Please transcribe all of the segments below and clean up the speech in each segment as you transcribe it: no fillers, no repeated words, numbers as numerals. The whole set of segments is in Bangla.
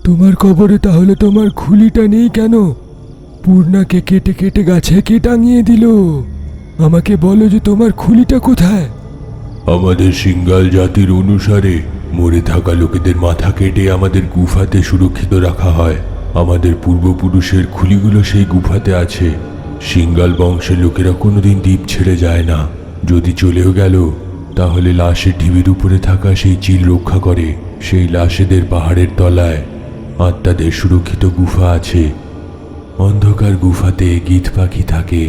তোমার কবরে তাহলে তোমার খুলিটা নেই কেন? পূর্ণাকে কেটে কেটে গাছে কে টাঙিয়ে দিল? আমাকে বলো যে তোমার খুলিটা কোথায়? আমাদের সিঙ্গাল জাতির অনুসারে মরে থাকা লোকেদের মাথা কেটে আমাদের গুফাতে সুরক্ষিত রাখা হয়। আমাদের পূর্বপুরুষের খুলিগুলো সেই গুফাতে আছে। সিঙ্গাল বংশের লোকেরা কোনোদিন দ্বীপ ছেড়ে যায় না। যদি চলেও গেল তাহলে লাশের ঢিবির উপরে থাকা সেই চিল রক্ষা করে। সেই লাশেদের পাহাড়ের তলায় আত্মাদের সুরক্ষিত গুফা আছে। অন্ধকার গুফাতে গীত পাখি থাকে।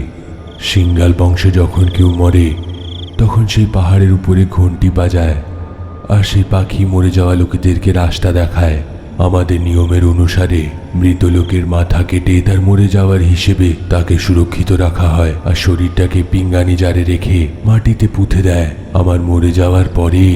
সিঙ্গাল বংশে যখন কেউ মরে তখন সেই পাহাড়ের উপরে ঘন্টি বাজায়, আর সেই পাখি মরে যাওয়া লোকেদেরকে রাস্তা দেখায়। আমাদের নিয়মের অনুসারে মৃত লোকের মাথা কেটে তার মরে যাওয়ার হিসেবে তাকে সুরক্ষিত রাখা হয়, আর শরীরটাকে পিঙ্গানি জারে রেখে মাটিতে পুঁতে দেয়। আমার মরে যাওয়ার পরে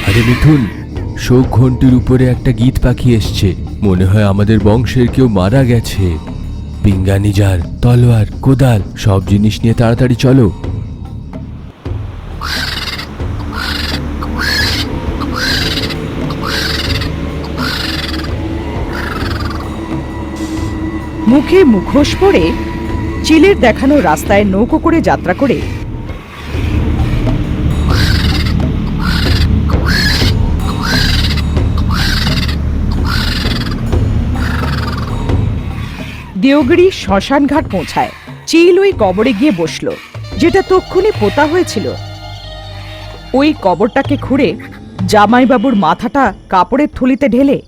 আরে মিঠুন, শোক ঘন্টির উপরে একটা গীত পাখি এসছে। মনে হয় আমাদের বংশের কেউ মারা গেছে। পিঙ্গানি জার, তলোয়ার, কোদাল সব জিনিস নিয়ে তাড়াতাড়ি চলো। মুখে মুখোশ পরে চিলের দেখানো রাস্তায় নৌকো করে যাত্রা করে দেওগিরি শ্মশানঘাট পৌঁছায়। চিল ওই কবরে গিয়ে বসল, যেটা তক্ষুনি পোতা হয়েছিল। ওই কবরটাকে খুঁড়ে জামাইবাবুর মাথাটা কাপড়ের থলিতে ঢেলে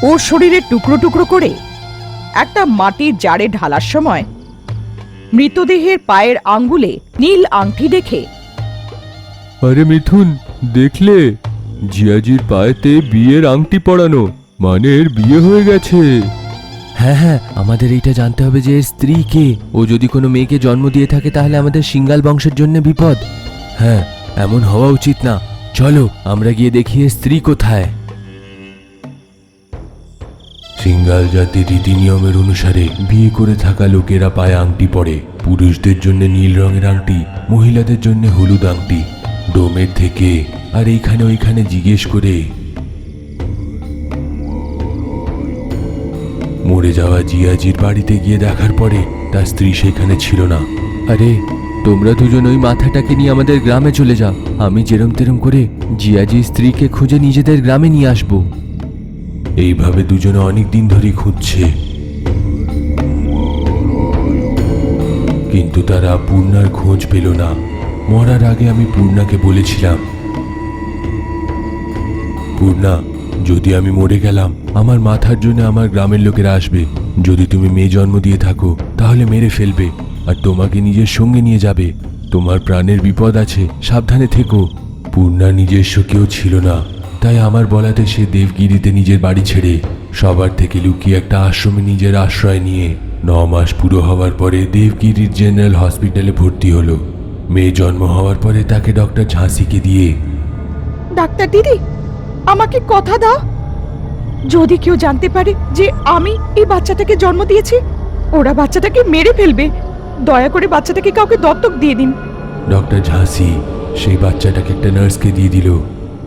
ওর শরীরে টুকরো টুকরো করে একটা মাটির জারে ঢালার সময় মৃতদেহের পায়ের আঙ্গুলে নীল আংটি দেখে, আরে মিথুন, দেখলে জিয়াজির পায়েতে বিয়ের আংটি পরানো, মানে এর বিয়ে হয়ে গেছে। হ্যাঁ হ্যাঁ, আমাদের এইটা জানতে হবে যে এর স্ত্রী কে। ও যদি কোনো মেয়েকে জন্ম দিয়ে থাকে তাহলে আমাদের সিঙ্গাল বংশের জন্য বিপদ। হ্যাঁ, এমন হওয়া উচিত না। চলো আমরা গিয়ে দেখি এর স্ত্রী কোথায়। সিঙ্গাল জাতির রীতি নিয়মের অনুসারে বিয়ে করে থাকা লোকেরা পায়ে আংটি পরে। পুরুষদের জন্য নীল রঙের আংটি, মহিলাদের জন্য হলুদ আংটি। ডোমের থেকে আর এইখানে ওইখানে জিজ্ঞেস করে মরে যাওয়া জিয়াজির বাড়িতে গিয়ে দেখার পরে তার স্ত্রী সেখানে ছিল না। আরে তোমরা দুজন ওই মাথাটাকে নিয়ে আমাদের গ্রামে চলে যাও। আমি যেরম তেরম করে জিয়াজির স্ত্রীকে খুঁজে নিজেদের গ্রামে নিয়ে আসবো। এইভাবে দুজনে অনেক দিন ধরে খুঁজছে, কিন্তু তারা পূর্ণার খোঁজ পেল না। মরার আগে আমি পূর্ণাকে বলেছিলাম, পূর্ণা, যদি আমি মরে গেলাম আমার মাথার জন্য আমার গ্রামের লোকেরা আসবে। যদি তুমি মেয়ে জন্ম দিয়ে থাকো তাহলে মেরে ফেলবে, আর তোমাকে নিজের সঙ্গে নিয়ে যাবে। তোমার প্রাণের বিপদ আছে, সাবধানে থেকো। পূর্ণা নিজস্ব কেউ ছিল না, তাই আমার বলাতে সে দেবগিরিতে নিজের বাড়ি ছেড়ে সবার থেকে লুকিয়ে একটা আশ্রমে নিজের আশ্রয় নিয়ে 9 মাস পুরো হওয়ার পরে দেবগিরির জেনারেল হসপিটালে ভর্তি হলো। মেয়ে জন্ম হওয়ার পরে তাকে ডক্টর ঝাঁসিকে দিয়ে, ডাক্তার দিদি, আমাকে কথা দাও, যদি কেউ জানতে পারে যে আমি এই বাচ্চাটাকে জন্ম দিয়েছি, ওরা বাচ্চাটাকে মেরে ফেলবে। দয়া করে বাচ্চাটাকে কাউকে দত্তক দিয়ে দিন। ডক্টর ঝাঁসি সেই বাচ্চাটাকে একটা নার্সকে দিয়ে দিল,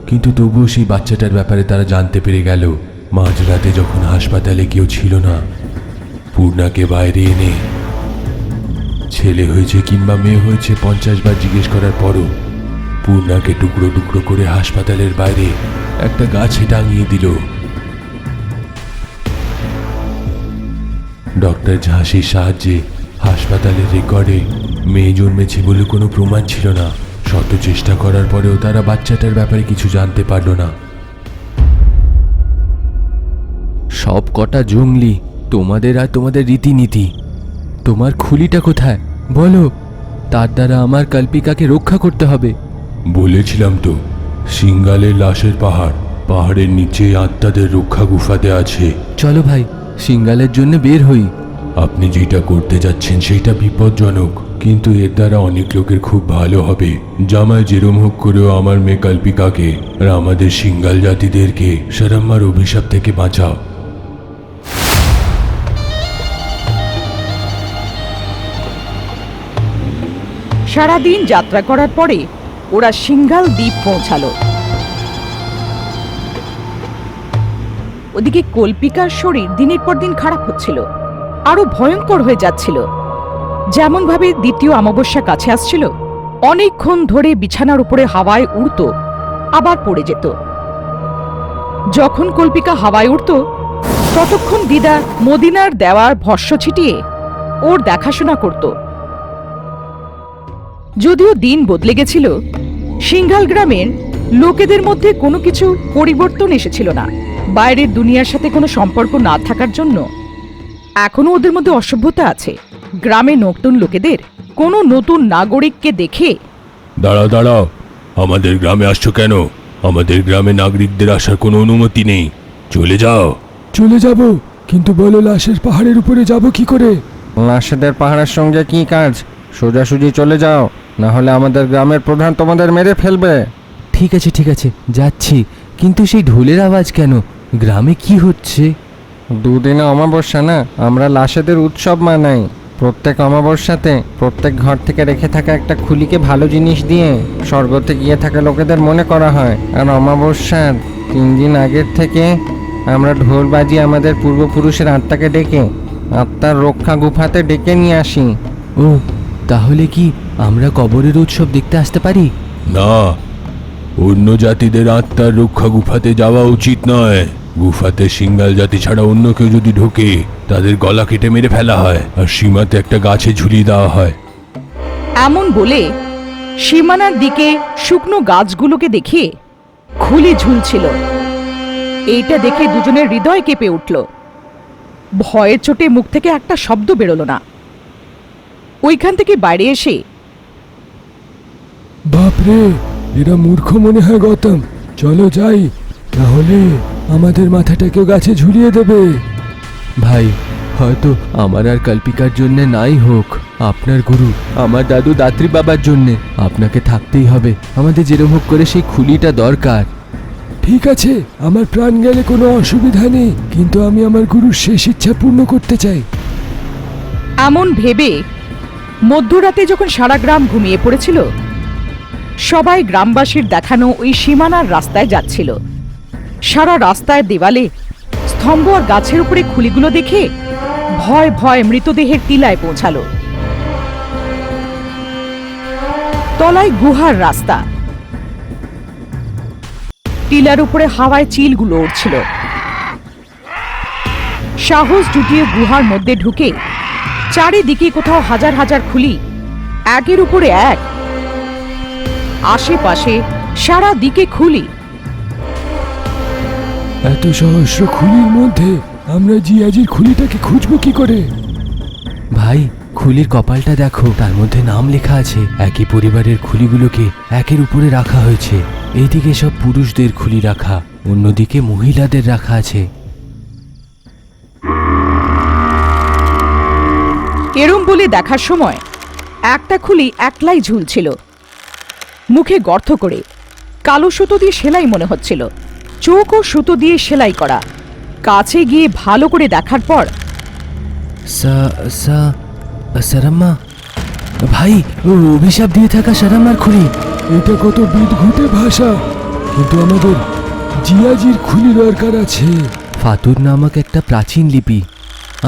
কিন্তু তবুও সেই বাচ্চাটার ব্যাপারে তারা জানতে পেরে গেল মাঝরাতে যখন হাসপাতালে কেউ ছিল না। পূর্ণাকে বাইরে এনে ছেলে হয়েছে কিংবা মেয়ে হয়েছে 50 বার জিজ্ঞেস করার পরও পূর্ণাকে টুকরো টুকরো করে হাসপাতালের বাইরে একটা গাছে টাঙিয়ে দিল। ডক্টর ঝাঁসির সাহায্যে হাসপাতালের রেকর্ডে মেয়ে জন্মেছে বলে কোনো প্রমাণ ছিল না। শত চেষ্টা করার পরেও তারা বাচ্চাটার ব্যাপারে কিছু জানতে পারল না। সব কটা জঙ্গলি, তোমাদের আর তোমাদের রীতিনীতি। তোমার খুলিটা কোথায় বলো, তার দ্বারা আমার কল্পিকাকে রক্ষা করতে হবে। বলেছিলাম তো, সিঙ্গালের লাশের পাহাড়, পাহাড়ের নিচে আত্মাদের রক্ষা গুফাতে আছে। চলো ভাই, সিঙ্গালের জন্য বের হই। আপনি যেটা করতে যাচ্ছেন সেটা বিপজ্জনক, কিন্তু এর দ্বারা অনেক লোকের খুব ভালো হবে। জামাই যেরম হোক করেও আমার মেয়ে কল্পিকাকে আর আমাদের সিঙ্গাল জাতিদেরকে সারাম্মার অভিশাপ থেকে বাঁচাও। সারাদিন যাত্রা করার পরে ওরা সিঙ্গাল দ্বীপ পৌঁছালো। ওদিকে কল্পিকার শরীর দিনের পর দিন খারাপ হচ্ছিল, আরো ভয়ঙ্কর হয়ে যাচ্ছিল। যেমন ভাবে দ্বিতীয় অমাবস্যা কাছে আসছিল, অনেকক্ষণ ধরে বিছানার উপরে হাওয়ায় উড়তো, আবার পড়ে যেত। যখন কল্পিকা হাওয়ায় উড়ত, ততক্ষণ দিদা মদিনার দেওয়ার ভস্য ছিটিয়ে ওর দেখাশোনা করত। যদিও দিন বদলে গেছিল, সিঙ্গাল গ্রামের লোকেদের মধ্যে কোনো কিছু পরিবর্তন এসেছিল না। বাইরের দুনিয়ার সাথে কোনো সম্পর্ক না থাকার জন্য এখনো ওদের মধ্যে অসভ্যতা আছে। গ্রামে নতুন লোকেদের কোনো নতুন নাগরিককে দেখে, দাঁড়াও দাঁড়াও, আমাদের গ্রামে আসছো কেন? আমাদের গ্রামে নাগরিকদের আসার কোনো অনুমতি নেই, চলে যাও। চলে যাব, কিন্তু বলো লাশের পাহাড়ের উপরে যাব কি করে? লাশেদের পাহাড়ের সঙ্গে কি কাজ? সোজাসুজি চলে যাও, না হলে আমাদের গ্রামের প্রধান তোমাদের মেরে ফেলবে। ঠিক আছে যাচ্ছি, কিন্তু সেই ঢোলের আওয়াজ কেন? গ্রামে কি হচ্ছে? দুদিনে অমাবস্যা না, আমরা লাশেদের উৎসব মানাই। প্রত্যেক অমাবস্যাতে প্রত্যেক ঘর থেকে রেখে থাকা একটা খুলিকে ভালো জিনিস দিয়ে স্বর্গতে গিয়ে থাকা লোকেদের মনে করা হয়। আর অমাবস্যার 3 দিন আগের থেকে আমরা ঢোল বাজিয়ে আমাদের পূর্বপুরুষের আত্মাকে ডেকে আত্মার রক্ষা গুফাতে ডেকে নিয়ে আসি। ও, তাহলে কি আমরা কবরের উৎসব দেখতে আসতে পারি? না, অন্য জাতিদের আত্মার রক্ষা গুফাতে যাওয়া উচিত নয়। গুফাতে সিঙ্গাল জাতি ছাড়া অন্য কেউ যদি ঢোকে, তাদের গলা কেটে মেরে ফেলা হয় আর সীমাতে একটা গাছে ঝুলিয়ে দেওয়া হয়। এমন বলে সীমানার দিকে শুকনো গাছগুলোকে দেখিয়ে খুলি ঝুলছিল। এইটা দেখে দুজনের হৃদয় কেঁপে উঠল। ভয়ের চোটে মুখ থেকে একটা শব্দ বেরোলো না। ওইখান থেকে বাইরে এসে, বাপরে, এরা মূর্খ মনে হয় গৌতম, চলো যাই, তাহলে আমাদের মাথাটা কেউ গাছে ঝুলিয়ে দেবে। ভাই, হয়তো আমার আর কল্পিকার জন্য নাই হোক, আপনার গুরু আমার দাদু দাত্রী বাবার জন্যে আপনাকে থাকতেই হবে। আমাদের যেরকম হোক করে সেই খুলিটা দরকার। ঠিক আছে, আমার প্রাণ গেলে কোনো অসুবিধা নেই, কিন্তু আমি আমার গুরুর শেষ ইচ্ছা পূর্ণ করতে চাই। এমন ভেবে মধ্যরাতে যখন সারা গ্রাম ঘুমিয়ে পড়েছিল, সবাই গ্রামবাসীর দেখানো ওই সীমানার রাস্তায় যাচ্ছিল। সারা রাস্তায় দেওয়ালে স্তম্ভ আর গাছের উপরে খুলিগুলো দেখে ভয় ভয় মৃতদেহের টিলায় পৌঁছালো। তলায় গুহার রাস্তা, টিলার উপরে হাওয়ায় চিলগুলো উড়ছিল। সাহস জুটিয়ে গুহার মধ্যে ঢুকে চারিদিকে কোথাও হাজার হাজার খুলি, একের উপরে এক, আশেপাশে সারা দিকে খুলি। এত সহস্র খুলির মধ্যে আমরা জিয়াজির খুলিটাকে খুঁজবো কি করে? ভাই, খুলির কপালটা দেখো, তার মধ্যে নাম লেখা আছে। একই পরিবারের খুলিগুলোকে একের উপরে রাখা হয়েছে। এইদিকে সব পুরুষদের খুলি রাখা, অন্যদিকে মহিলাদের রাখা আছে। এরম বলে দেখার সময় একটা খুলি একলাই ঝুলছিল, মুখে গর্ত করে। কালো সুতো দিয়ে সেলাই মনে হচ্ছিল, চোখও সুতো দিয়ে সেলাই করা। কাছে গিয়ে ভালো করে দেখার পর, সারাম্মা ভাই, ও অভিশাপ দিয়ে থাকা সারাম্মার খুলি। এটা কত বিদঘুটে ভাষা, কিন্তু আমাদের জিয়াজির খুলি দরকার আছে। ফাতুর নামক একটা প্রাচীন লিপি।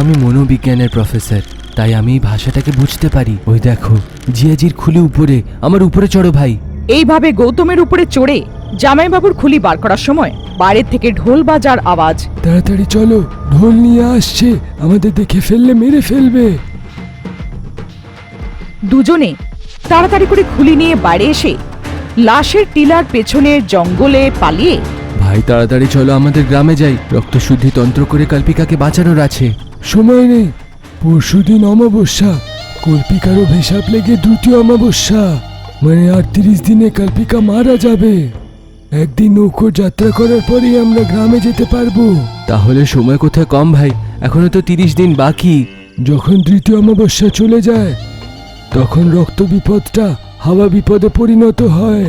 আমি মনোবিজ্ঞানের প্রফেসর, তাই আমি এই ভাষাটাকে বুঝতে পারি। ওই দেখো, জিয়াজির খুলি উপরে, আমার উপরে চড়ো ভাই। এইভাবে গৌতমের উপরে চড়ে জামাইবাবুর খুলি বার করার সময় বাইরের থেকে ঢোল বাজার আওয়াজ। তাড়াতাড়ি চলো, ঢোল নিয়ে আসছে, আমাদের দেখে ফেললে মেরে ফেলবে। দুজনে তাড়াতাড়ি করে খুলি নিয়ে বাইরে এসে লাশের টিলার পেছনের জঙ্গলে পালিয়ে, ভাই তাড়াতাড়ি চলো, আমাদের গ্রামে যাই, রক্তশুদ্ধি তন্ত্র করে কল্পিকাকে বাঁচানোর আছে। সময় নেই, পরশুদিন অমাবস্যা, কল্পিকার অভিশাপ লেগে 2টি অমাবস্যা, মানে 38 দিনে কল্পিকা মারা যাবে। একদিন নৌকো যাত্রা করার পরেই আমরা গ্রামে যেতে পারবো। তাহলে সময় কোথায় কম ভাই, এখনো তো 30 দিন বাকি। যখন তৃতীয় অমাবস্যা চলে যায় তখন রক্ত বিপদটা হাওয়া বিপদে পরিণত হয়।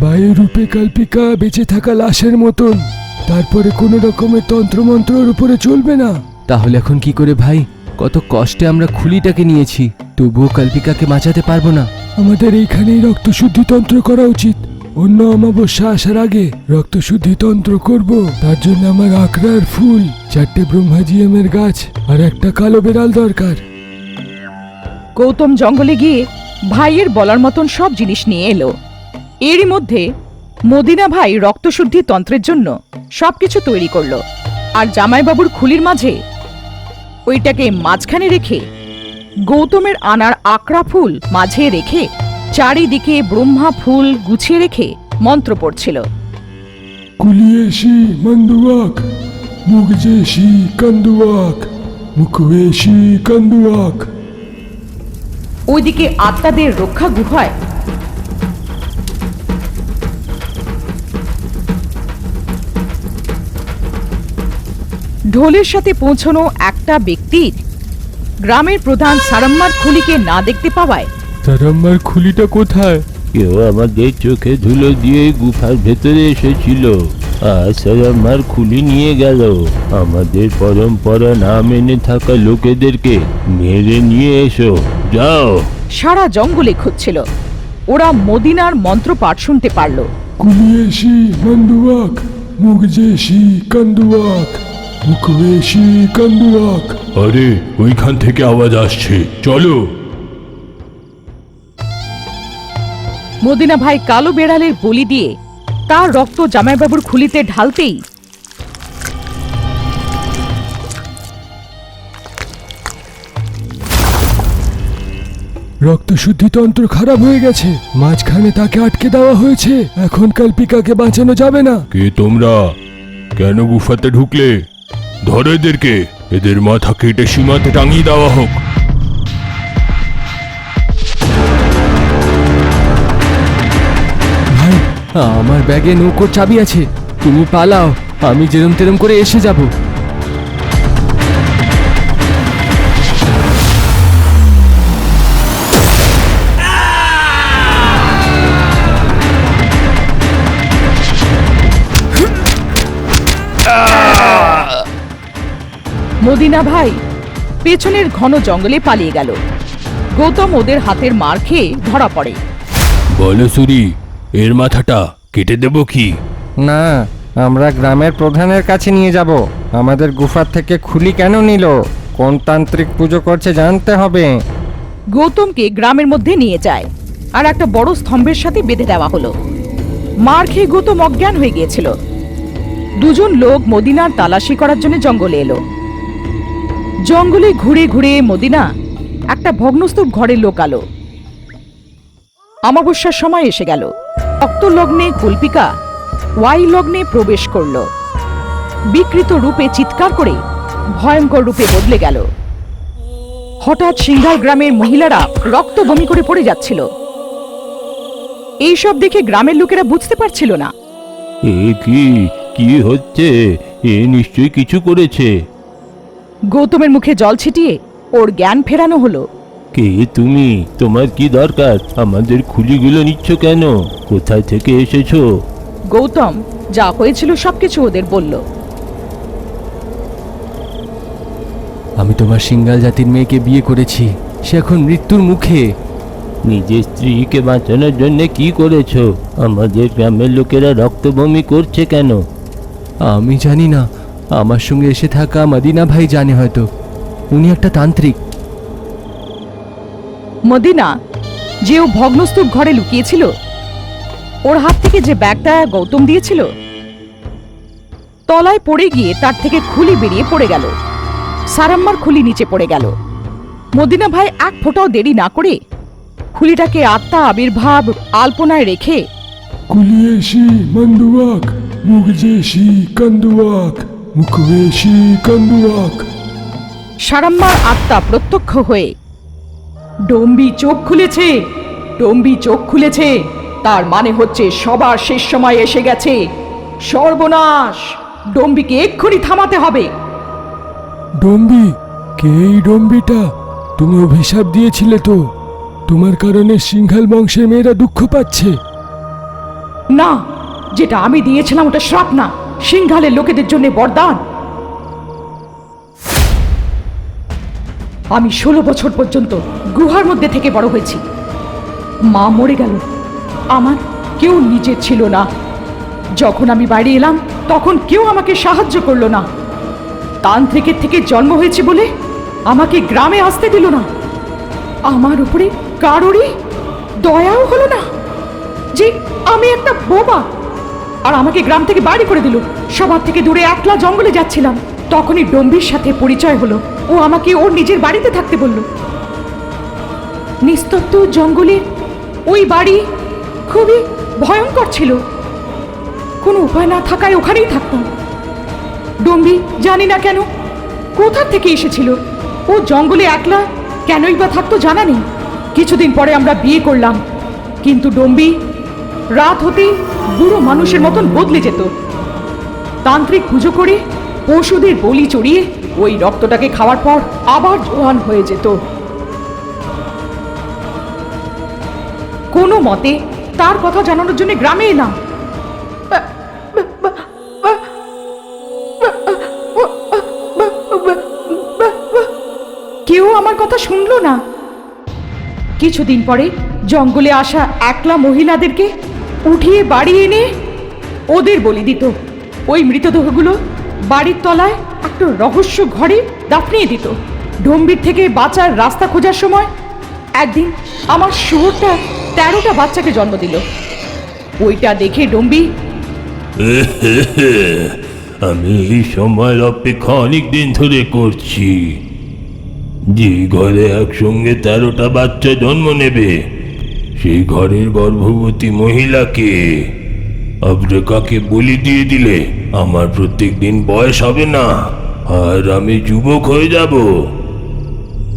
বায়ু রূপে কাল্পিকা বেঁচে থাকা লাশের মতন। তারপরে কোনো রকমের তন্ত্রমন্ত্রের উপরে চলবে না। তাহলে এখন কি করে ভাই? কত কষ্টে আমরা খুলিটাকে নিয়েছি, তবুও কাল্পিকাকে বাঁচাতে পারবো না। আমাদের এইখানেই রক্তশুদ্ধি তন্ত্র করা উচিত। অন্য অমাবস্যা আসার আগে রক্তশুদ্ধি তন্ত্র করব। তার জন্য আমার আকরার ফুল, 4টে ব্রহ্মাজিয়ামের গাছ আর একটা কালো বেড়াল দরকার। গৌতম জঙ্গলে গিয়ে ভাইয়ের বলার মতন সব জিনিস নিয়ে এলো। এরই মধ্যে মদিনা ভাই রক্তশুদ্ধি তন্ত্রের জন্য সবকিছু তৈরি করলো। আর জামাইবাবুর খুলির মাঝে ওইটাকে মাঝখানে রেখে গৌতমের আনার আকড়া ফুল মাঝে রেখে চারিদিকে ব্রহ্মা ফুল গুছিয়ে রেখে মন্ত্র পড়ছিল। কুলিয়েশি মন্দুয়াক, মুগজেশি কান্দুয়াক, মুখবেশি কান্দুয়াক। ওইদিকে আত্মাদের রক্ষা গুহায় ঢোলের সাথে পৌঁছানো একটা ব্যক্তির গ্রামের প্রধান সারাম্মার খুলিকে না দেখতে পাওয়ায় সারাম্মার খুলিটা কোথায়? কেউ আমাদের চোখে ধুলো দিয়ে গুফার ভেতরে এসেছিল, আর সারাম্মার খুলি নিয়ে গেল। আমাদের পরম্পরা না মেনে থাকা লোকেদেরকে মেরে নিয়ে এসো, যাও। সারা জঙ্গলে খুঁজছিল। ওরা মদিনার মন্ত্রপাঠ শুনতে পারল। কুলিয়েশি মন্দুয়াক, মুগজেশি কান্দুয়াক, মুখবেশি কান্দুয়াক। আরে ওইখান থেকে আওয়াজ আসছে, চলো। মদিনা ভাই কালো বেড়ালের বলি দিয়ে তার রক্ত জামাইবাবুর খুলিতে ঢালতেই রক্তশুদ্ধি তন্ত্র খারাপ হয়ে গেছে। মাঝখানে তাকে আটকে দেওয়া হয়েছে। এখন কাল্পিকাকে বাঁচানো যাবে না। কে তোমরা? কেন গুফাতে ঢুকলে? ধরো এদেরকে, এদের মাথা কেটে সীমাতে টাঙিয়ে দেওয়া হোক। ভাই, আমার ব্যাগে নৌকোর চাবি আছে, তুমি পালাও, আমি যেরম তেরম করে এসে যাব। মদিনা ভাই পেছনের ঘন জঙ্গলে পালিয়ে গেল। গৌতম ওদের হাতের মার খেয়ে ধরা পড়ে। বলো সুরি, এর মাথাটা কেটে দেব কি? না, আমরা গ্রামের প্রধানের কাছে নিয়ে যাব। আমাদের গুফার থেকে খুলি কেন নিল, কোন তান্ত্রিক পুজো করছে জানতে হবে। গৌতমকে গ্রামের মধ্যে নিয়ে যায় আর একটা বড় স্তম্ভের সাথে বেঁধে দেওয়া হলো। মার খেয়ে গৌতম অজ্ঞান হয়ে গিয়েছিল। দুজন লোক মদিনার তালাশি করার জন্য জঙ্গলে এলো। জঙ্গলে ঘুরে ঘুরে মদিনা একটা ভগ্নস্তূপ ঘরে লোকালো। অমাবস্যার সময় এসে গেল। রক্ত লগ্নে কল্পিকা ওয়াই লগ্নে প্রবেশ করল। বিকৃত রূপে চিৎকার করে ভয়ঙ্কর রূপে বদলে গেল। হঠাৎ সিংহাল গ্রামের মহিলারা রক্ত বমি করে পড়ে যাচ্ছিল। এইসব দেখে গ্রামের লোকেরা বুঝতে পারছিল না। এ কি হচ্ছে? এ নিশ্চয়ই কিছু করেছে। গৌতমের মুখে জল ছিটিয়ে ওর জ্ঞান ফেরানো হলো। কে তুমি? তোমার কি দরকার? আমাদের খুলিগুলো নিচ্ছ কেন? কোথায় থেকে এসেছো? গৌতম যা হয়েছিল সবকিছু ওদের বলল। আমি তোমার সিঙ্গাল জাতির মেয়েকে বিয়ে করেছি, সে এখন মৃত্যুর মুখে। নিজের স্ত্রীকে বাঁচানোর জন্য কি করেছো? আমাদের গ্রামের লোকেরা রক্ত বমি করছে কেন? আমি জানি না, আমার সঙ্গে এসে থাকা মদিনা ভাই জানে হয়তো। উনি একটা তান্ত্রিক। মদিনা যে ও ভগ্নস্তূপ ঘরে লুকিয়েছিল, ওর হাত থেকে যে ব্যাগটা গৌতম দিয়েছিল তলায় পড়ে গিয়ে তার থেকে খুলি বেরিয়ে পড়ে গেল। সারাম্মার খুলি নিচে পড়ে গেল। মদিনা ভাই এক ফোঁটাও দেরি না করে খুলিটাকে আত্মা আবির্ভাব আলপনায় রেখে কুলিয়েশি মন্দুয়াক, মুগজেশি কান্দুয়াক, মুখবেশি কান্দুয়াক। সারাম্মার আত্মা প্রত্যক্ষ হয়ে ডম্বি চোখ খুলেছে, ডম্বি চোখ খুলেছে, তার মানে হচ্ছে সবার শেষ সময় এসে গেছে। সর্বনাশ! ডম্বিকে এক্ষুনি থামাতে হবে। ডম্বি, কে এই ডম্বিটা? তুমি অভিশাপ দিয়েছিলে তো, তোমার কারণে সিংহাল বংশের মেয়েরা দুঃখ পাচ্ছে। না, যেটা আমি দিয়েছিলাম ওটা শ্রাপ না, সিংহালের লোকেদের জন্য বরদান। আমি 16 বছর পর্যন্ত গুহার মধ্যে থেকে বড় হয়েছি। মা মরে গেল, আমার কেউ নিজের ছিল না। যখন আমি বাইরে এলাম তখন কেউ আমাকে সাহায্য করলো না। তান্ত্রিকের থেকে জন্ম হয়েছে বলে আমাকে গ্রামে আসতে দিল না। আমার উপরে কারোরই দয়াও হলো না যে আমি একটা বোবা, আর আমাকে গ্রাম থেকে বাইরে করে দিল। সবার থেকে দূরে একলা জঙ্গলে যাচ্ছিলাম, তখনই ডম্বির সাথে পরিচয় হলো। ও আমাকে ওর নিজের বাড়িতে থাকতে বলল। নিস্তব্ধ জঙ্গলে ওই বাড়ি খুবই ভয়ঙ্কর ছিল। কোনো উপায় না থাকায় ওখানেই থাকতাম। ডম্বি জানি না কেন কোথা থেকে এসেছিল। ও জঙ্গলে একলা কেনই বা থাকতো জানা নেই। কিছুদিন পরে আমরা বিয়ে করলাম, কিন্তু ডম্বি রাত হতেই বুড়ো মানুষের মতন বদলে যেত। তান্ত্রিক পুজো করে পশুদের বলি চড়িয়ে ওই রক্তটাকে খাওয়ার পর আবার জোয়ান হয়ে যেত। কোনো মতে তার কথা জানানোর জন্য গ্রামে এলাম। কেউ আমার কথা শুনলো না। কিছুদিন পরে জঙ্গলে আসা একলা মহিলাদেরকে উঠিয়ে বাড়ি এনে ওদের বলি দিত। ওই মৃতদেহগুলো বাড়ির তলায় একটা রহস্য ঘরে দাফনিয়ে দিত। ডম্বির থেকে বাঁচার রাস্তা খোঁজার সময় একদিন আমার শুয়োরটা 13টা বাচ্চাকে জন্ম দিল। ওইটা দেখে ডম্বি, আমি এই সময়ের অপেক্ষা অনেক দিন ধরে করছি, যে ঘরে একসঙ্গে 13টা বাচ্চা জন্ম নেবে সেই ঘরের গর্ভবতী মহিলাকে আব্রাকাকে বলি দিয়ে দিলে আমার প্রত্যেক দিন বয়স হবে না, আর আমি যুবক হয়ে যাব।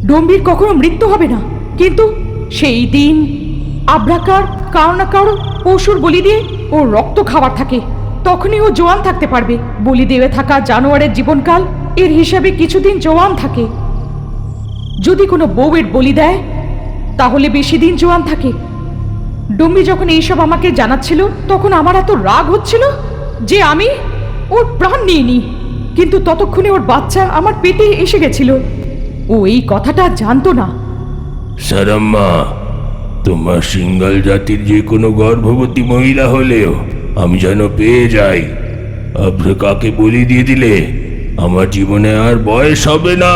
ডম্বির কখনো মৃত্যু হবে না, কিন্তু সেই দিন আব্রাকার কারো না কারো পশুর বলি দিয়ে ওর রক্ত খাবার থাকে, তখনই ও জোয়ান থাকতে পারবে। বলি দেবে থাকা জানোয়ারের জীবনকাল এর হিসাবে কিছুদিন জোয়ান থাকে। যদি কোনো বউয়ের বলি দেয় তাহলে বেশি দিন জোয়ান থাকে। ডম্বি যখন এইসব আমাকে জানাচ্ছিল তখন আমার এত রাগ হচ্ছিল যে আমি ওর প্রাণ নিয়ে নিই, কিন্তু ততক্ষণে ওর বাচ্চা আমার পেটে এসে গেছিল। ও এই কথাটা জানতো না। সারাম্মা, তোমার সিঙ্গাল জাতির যে কোনো গর্ভবতী মহিলা হলেও আমি যেন পেয়ে যাই। আব্রাকাকে বলি দিয়ে দিলে আমার জীবনে আর বয়স হবে না।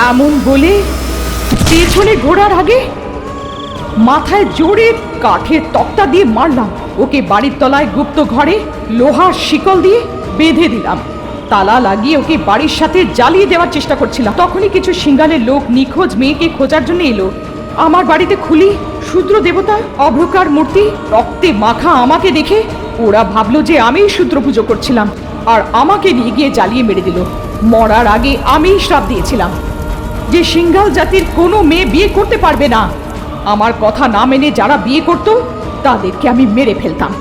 এমন বলে পেছনে ঘোরার আগে মাথায় জোরে কাঠের তক্তা দিয়ে মারলাম। ওকে বাড়ির তলায় গুপ্ত ঘরে লোহার শিকল দিয়ে বেঁধে দিলাম। তালা লাগিয়ে ওকে বাড়ির সাথে জ্বালিয়ে দেওয়ার চেষ্টা করছিলাম। তখনই কিছু সিঙ্গালের লোক নিখোঁজ মেয়েকে খোঁজার জন্য এলো। আমার বাড়িতে খুলি শূদ্র দেবতা অভ্রকার মূর্তি রক্তে মাখা আমাকে দেখে ওরা ভাবলো যে আমিই শূদ্র পুজো করছিলাম, আর আমাকে নিয়ে গিয়ে জ্বালিয়ে মেরে দিল। মরার আগে আমিই শ্রাপ দিয়েছিলাম যে সিঙ্গাল জাতির কোনো মেয়ে বিয়ে করতে পারবে না। আমার কথা না মেনে যারা বিয়ে করত তাদেরকে আমি মেরে ফেলতাম।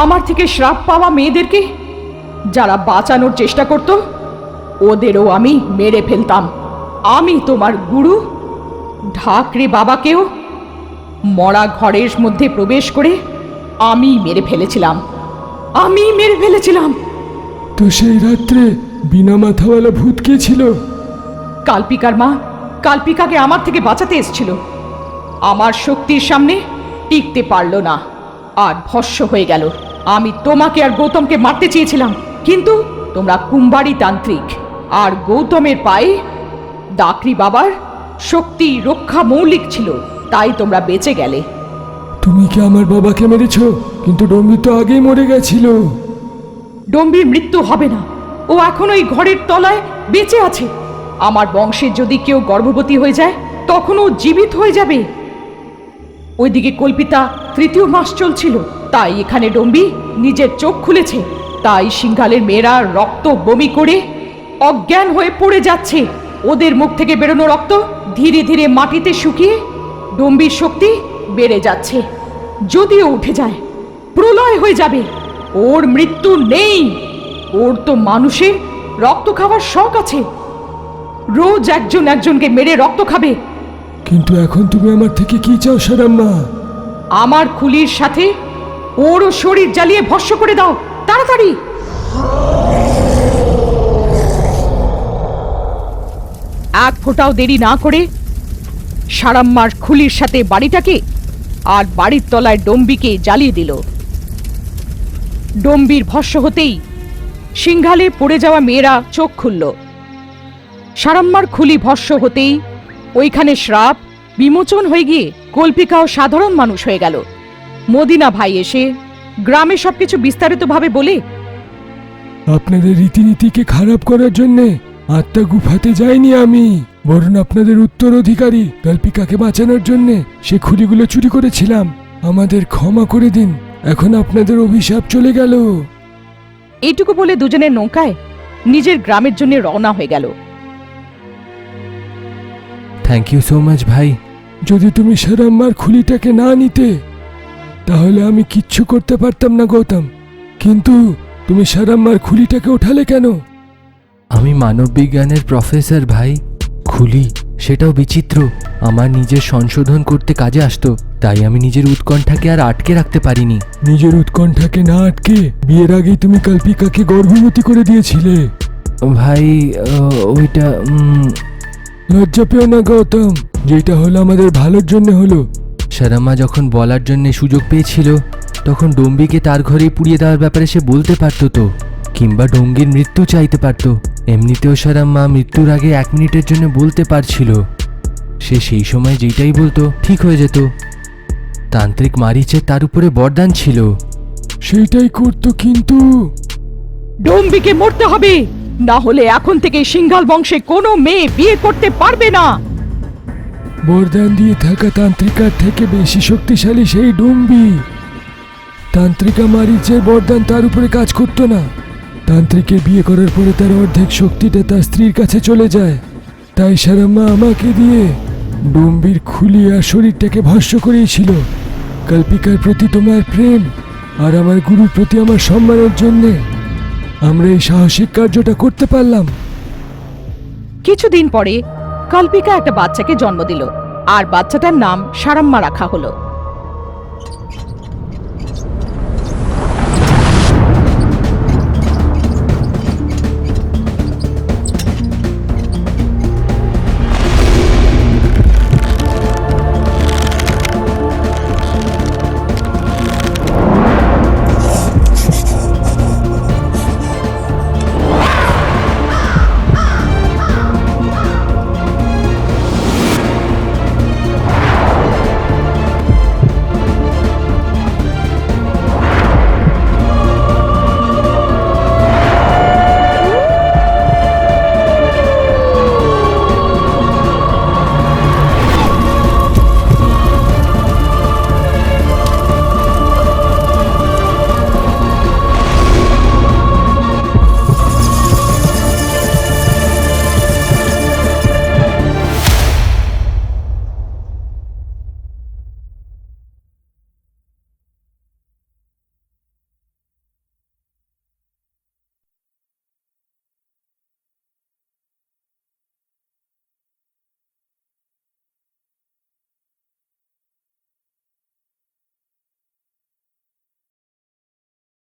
আমার থেকে শ্রাপ পাওয়া মেয়েদেরকে যারা বাঁচানোর চেষ্টা করত ওদেরও আমি মেরে ফেলতাম। আমি তোমার গুরু ঢাকরে বাবাকেও মরা ঘরের মধ্যে প্রবেশ করে আমি মেরে ফেলেছিলাম। তো সেই রাত্রে বিনা মাথাওয়ালা ভূত কে ছিল? কাল্পিকার মা কাল্পিকাকে আমার থেকে বাঁচাতে এসেছিল। আমার শক্তির সামনে টিকতে পারল না আর ভস্ম হয়ে গেল। আমি তোমাকে আর গৌতমকে মারতে চেয়েছিলাম, কিন্তু তোমরা কুম্বারি তান্ত্রিক, আর গৌতমের পায়ে ডাকরি বাবার শক্তি রক্ষা মৌলিক ছিল, তাই তোমরা বেঁচে গেলে। তুমি কি আমার বাবাকে মেরেছ? কিন্তু ডম্বি তো আগেই মরে গেছিল। ডম্বির মৃত্যু হবে না, ও এখন ওই ঘরের তলায় বেঁচে আছে। আমার বংশের যদি কেউ গর্ভবতী হয়ে যায় তখন ও জীবিত হয়ে যাবে। ওইদিকে কল্পিতা 3য় মাস চলছিল, তাই এখানে ডম্বি নিজের চোখ খুলেছে। তাই সিংহালের মেয়েরা রক্ত বমি করে অজ্ঞান হয়ে পড়ে যাচ্ছে। ওদের মুখ থেকে বেরোনো রক্ত ধীরে ধীরে মাটিতে শুকিয়ে ডম্বির শক্তি বেড়ে যাচ্ছে। যদিও উঠে যায় প্রলয় হয়ে যাবে। ওর মৃত্যু নেই। ওর তো মানুষের রক্ত খাওয়ার শখ আছে, রোজ একজন একজনকে মেরে রক্ত খাবে। কিন্তু এখন তুমি আমার থেকে কি চাও সারাম্মা? আমার খুলির সাথে ওরও শরীর জ্বালিয়ে ভস্ম করে দাও, তাড়াতাড়ি। এক ফোঁটাও দেরি না করে সারাম্মার খুলির সাথে বাড়িটাকে আর বাড়ির তলায় ডম্বিকে জ্বালিয়ে দিল। ডম্বির ভস্ম হতেই সিংহালে পড়ে যাওয়া মেয়েরা চোখ খুলল। সারাম্মার খুলি ভস্ম হতেই ওইখানে শ্রাপ বিমোচন হয়ে গিয়ে কল্পিকাও সাধারণ মানুষ হয়ে গেল। মদিনা ভাই এসে গ্রামে সবকিছু বিস্তারিতভাবে বলে, আপনাদের রীতিনীতিকে খারাপ করার জন্যে আত্মা গুফাতে যাইনি আমি, বরং আপনাদের উত্তরাধিকারী কল্পিকাকে বাঁচানোর জন্যে সে খুলিগুলো চুরি করেছিলাম। আমাদের ক্ষমা করে দিন, এখন আপনাদের অভিশাপ চলে গেল। এইটুকু বলে দুজনের নৌকায় নিজের গ্রামের জন্য রওনা হয়ে গেল। থ্যাংক ইউ সো মাচ ভাই। যদি তুমি সারাম্মার খুলিটাকে না নিতে তাহলে আমি কিচ্ছু করতে পারতাম না গৌতম, কিন্তু তুমি সারাম্মার খুলিটাকে ওঠালে কেন? আমি মানববিজ্ঞানের প্রফেসর ভাই। খুলি সেটাও বিচিত্র, আমার নিজের সংশোধন করতে কাজে আসতো, তাই আমি নিজের উৎকণ্ঠাকে আর আটকে রাখতে পারিনি। নিজের উৎকণ্ঠাকে না আটকে বিয়ের আগেই তুমি কল্পিকাকে গর্ভবতী করে দিয়েছিলে। ভাই ওইটা লজ্জা পেও না গৌতম, যেটা হলো আমাদের ভালোর জন্য হলো। সারাম্মা যখন বলার জন্য সুযোগ পেয়েছিল তখন ডম্বিকে তার ঘরেই পুড়িয়ে দেওয়ার ব্যাপারে সে বলতে পারতো তো, কিংবা ডঙ্গির মৃত্যু চাইতে পারতো। এমনিতেও সারাম্মা মৃত্যুর আগে 1 মিনিটের জন্য বলতে পারছিল। সে সেই সময় যেটাই বলতো ঠিক হয়ে যেত। তান্ত্রিক মারিচে তার উপরে বরদান ছিল, সেইটাই করতো। কিন্তু ডম্বিকে মরতে হবে, না হলে এখন থেকে সিংহাল বংশে কোনো মেয়ে বিয়ে করতে পারবে না। বরদান দিয়ে থাকা তান্ত্রিকার থেকে বেশি শক্তিশালী সেই ডম্বি। তান্ত্রিকা মারিচের বরদান তার উপরে কাজ করতো না। তান্ত্রিকের বিয়ে করার পরে তার অর্ধেক শক্তিটা তার স্ত্রীর কাছে চলে যায়। তাই সারাম্মা আমাকে দিয়ে ডম্বির খুলি আর শরীরটাকে ভস্ম করিয়েছিল। কল্পিকার প্রতি তোমার প্রেম আর আমার গুরুর প্রতি আমার সম্মানের জন্যে আমরা এই সাহসিক কার্যটা করতে পারলাম। কিছুদিন পরে কল্পিকা একটা বাচ্চাকে জন্ম দিল আর বাচ্চাটার নাম সারাম্মা রাখা হলো।